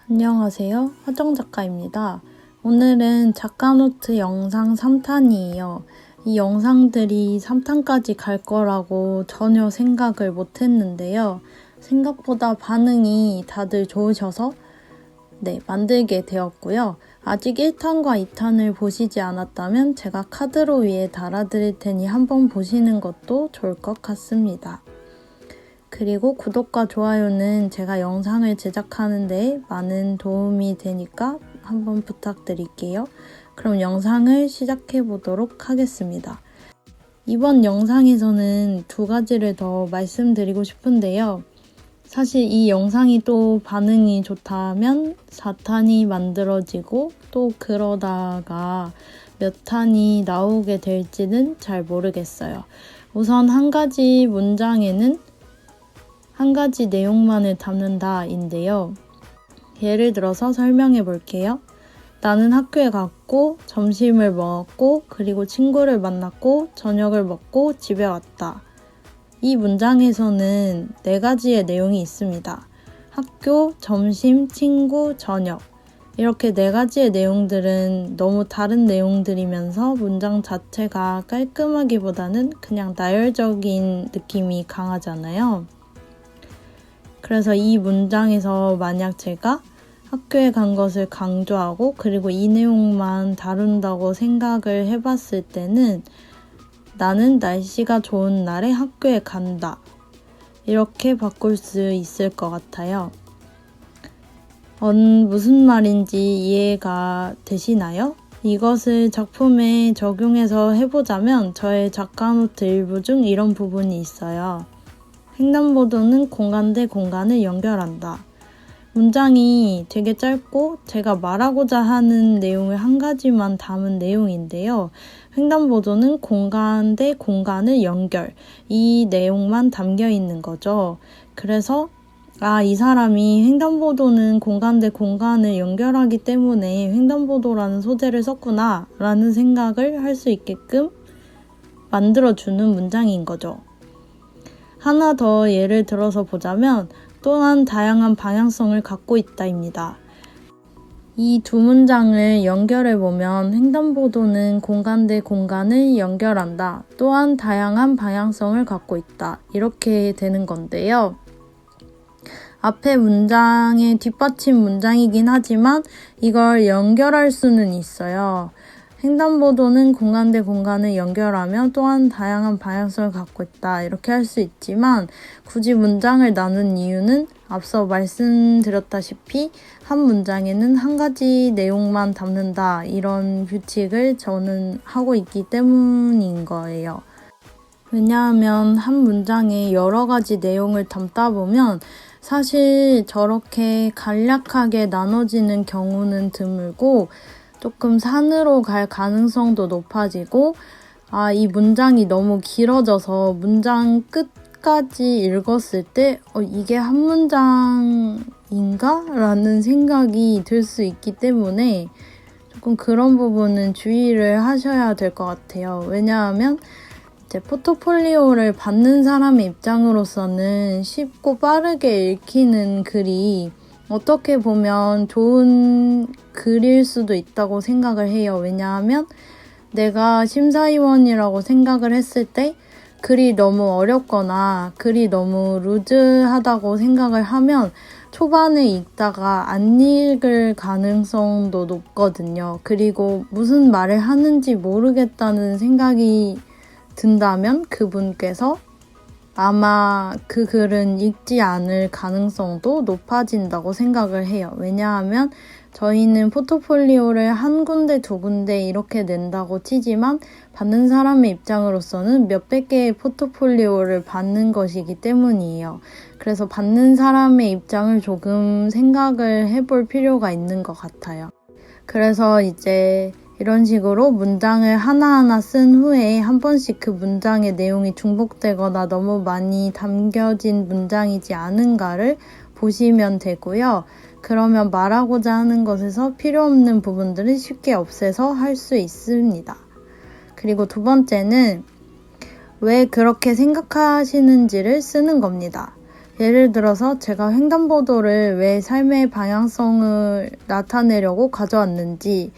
안녕하세요. 화정 작가입니다. 오늘은 작가노트 영상 3탄이에요. 이 영상들이 3탄까지 갈 거라고 전혀 생각을 못 했는데요. 생각보다 반응이 다들 좋으셔서 만들게 되었고요. 아직 1탄과 2탄을 보시지 않았다면 제가 카드로 위에 달아드릴 테니 한번 보시는 것도 좋을 것 같습니다. 그리고 구독과 좋아요는 제가 영상을 제작하는 데 많은 도움이 되니까 한번 부탁드릴게요. 그럼 영상을 시작해 보도록 하겠습니다. 이번 영상에서는 두 가지를 더 말씀드리고 싶은데요. 사실 이 영상이 또 반응이 좋다면 4탄이 만들어지고 또 그러다가 몇 탄이 나오게 될지는 잘 모르겠어요. 우선 한 가지 문장에는 한 가지 내용만을 담는다인데요. 예를 들어서 설명해 볼게요. 나는 학교에 갔고 점심을 먹었고 그리고 친구를 만났고 저녁을 먹고 집에 왔다. 이 문장에서는 4가지의 내용이 있습니다. 학교, 점심, 친구, 저녁. 이렇게 4가지의 내용들은 너무 다른 내용들이면서 문장 자체가 깔끔하기보다는 그냥 나열적인 느낌이 강하잖아요. 그래서 이 문장에서 만약 제가 학교에 간 것을 강조하고 그리고 이 내용만 다룬다고 생각을 해봤을 때는 나는 날씨가 좋은 날에 학교에 간다. 이렇게 바꿀 수 있을 것 같아요. 무슨 말인지 이해가 되시나요? 이것을 작품에 적용해서 해보자면 저의 작가노트 일부 중 이런 부분이 있어요. 횡단보도는 공간 대 공간을 연결한다. 문장이 되게 짧고 제가 말하고자 하는 내용을 한 가지만 담은 내용인데요. 횡단보도는 공간 대 공간을 연결. 이 내용만 담겨 있는 거죠. 그래서 이 사람이 횡단보도는 공간 대 공간을 연결하기 때문에 횡단보도라는 소재를 썼구나 라는 생각을 할 수 있게끔 만들어주는 문장인 거죠. 하나 더 예를 들어서 보자면 또한 다양한 방향성을 갖고 있다입니다. 이 두 문장을 연결해 보면 횡단보도는 공간 대 공간을 연결한다. 또한 다양한 방향성을 갖고 있다. 이렇게 되는 건데요. 앞에 문장의 뒷받침 문장이긴 하지만 이걸 연결할 수는 있어요. 횡단보도는 공간 대 공간을 연결하며 또한 다양한 방향성을 갖고 있다. 이렇게 할 수 있지만 굳이 문장을 나눈 이유는 앞서 말씀드렸다시피 한 문장에는 한 가지 내용만 담는다. 이런 규칙을 저는 하고 있기 때문인 거예요. 왜냐하면 한 문장에 여러 가지 내용을 담다 보면 사실 저렇게 간략하게 나눠지는 경우는 드물고 조금 산으로 갈 가능성도 높아지고 이 문장이 너무 길어져서 문장 끝까지 읽었을 때 이게 한 문장인가? 라는 생각이 들 수 있기 때문에 조금 그런 부분은 주의를 하셔야 될 것 같아요. 왜냐하면 이제 포트폴리오를 받는 사람의 입장으로서는 쉽고 빠르게 읽히는 글이 어떻게 보면 좋은 글일 수도 있다고 생각을 해요. 왜냐하면 내가 심사위원이라고 생각을 했을 때 글이 너무 어렵거나 글이 너무 루즈하다고 생각을 하면 초반에 읽다가 안 읽을 가능성도 높거든요. 그리고 무슨 말을 하는지 모르겠다는 생각이 든다면 그분께서 아마 그 글은 읽지 않을 가능성도 높아진다고 생각을 해요. 왜냐하면 저희는 포트폴리오를 한 군데, 두 군데 이렇게 낸다고 치지만 받는 사람의 입장으로서는 몇백 개의 포트폴리오를 받는 것이기 때문이에요. 그래서 받는 사람의 입장을 조금 생각을 해볼 필요가 있는 것 같아요. 그래서 이제 이런 식으로 문장을 하나하나 쓴 후에 한 번씩 그 문장의 내용이 중복되거나 너무 많이 담겨진 문장이지 않은가를 보시면 되고요. 그러면 말하고자 하는 것에서 필요 없는 부분들을 쉽게 없애서 할 수 있습니다. 그리고 두 번째는 왜 그렇게 생각하시는지를 쓰는 겁니다. 예를 들어서 제가 횡단보도를 왜 삶의 방향성을 나타내려고 가져왔는지,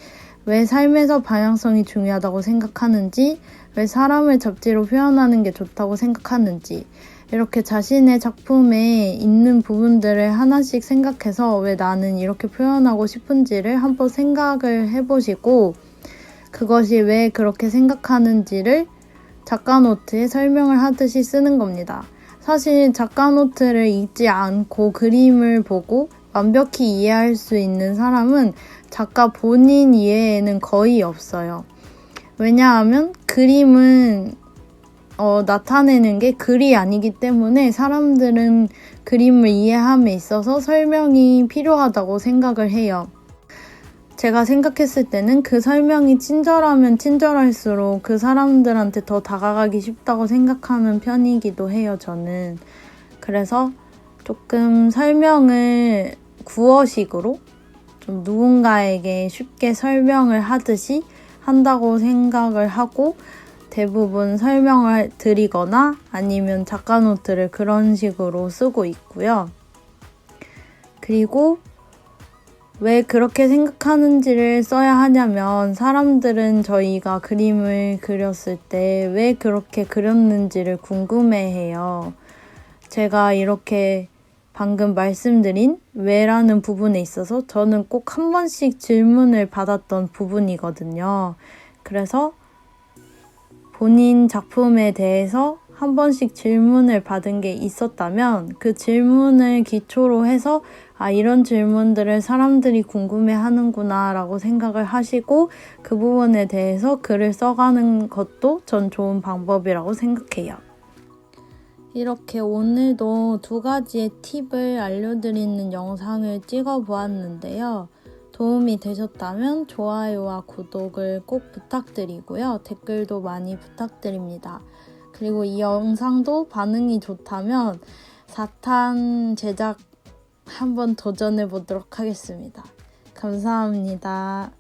왜 삶에서 방향성이 중요하다고 생각하는지, 왜 사람을 잡지로 표현하는 게 좋다고 생각하는지, 이렇게 자신의 작품에 있는 부분들을 하나씩 생각해서 왜 나는 이렇게 표현하고 싶은지를 한번 생각을 해보시고, 그것이 왜 그렇게 생각하는지를 작가 노트에 설명을 하듯이 쓰는 겁니다. 사실 작가 노트를 읽지 않고 그림을 보고 완벽히 이해할 수 있는 사람은 작가 본인 이외에는 거의 없어요. 왜냐하면 그림은 나타내는 게 글이 아니기 때문에 사람들은 그림을 이해함에 있어서 설명이 필요하다고 생각을 해요. 제가 생각했을 때는 그 설명이 친절하면 친절할수록 그 사람들한테 더 다가가기 쉽다고 생각하는 편이기도 해요, 저는. 그래서 조금 설명을 구어식으로 좀 누군가에게 쉽게 설명을 하듯이 한다고 생각을 하고 대부분 설명을 드리거나 아니면 작가 노트를 그런 식으로 쓰고 있고요. 그리고 왜 그렇게 생각하는지를 써야 하냐면 사람들은 저희가 그림을 그렸을 때 왜 그렇게 그렸는지를 궁금해해요. 제가 이렇게 방금 말씀드린 왜라는 부분에 있어서 저는 꼭 한 번씩 질문을 받았던 부분이거든요. 그래서 본인 작품에 대해서 한 번씩 질문을 받은 게 있었다면 그 질문을 기초로 해서 이런 질문들을 사람들이 궁금해하는구나 라고 생각을 하시고 그 부분에 대해서 글을 써가는 것도 전 좋은 방법이라고 생각해요. 이렇게 오늘도 2가지의 팁을 알려드리는 영상을 찍어 보았는데요. 도움이 되셨다면 좋아요와 구독을 꼭 부탁드리고요. 댓글도 많이 부탁드립니다. 그리고 이 영상도 반응이 좋다면 4탄 제작 한번 도전해 보도록 하겠습니다. 감사합니다.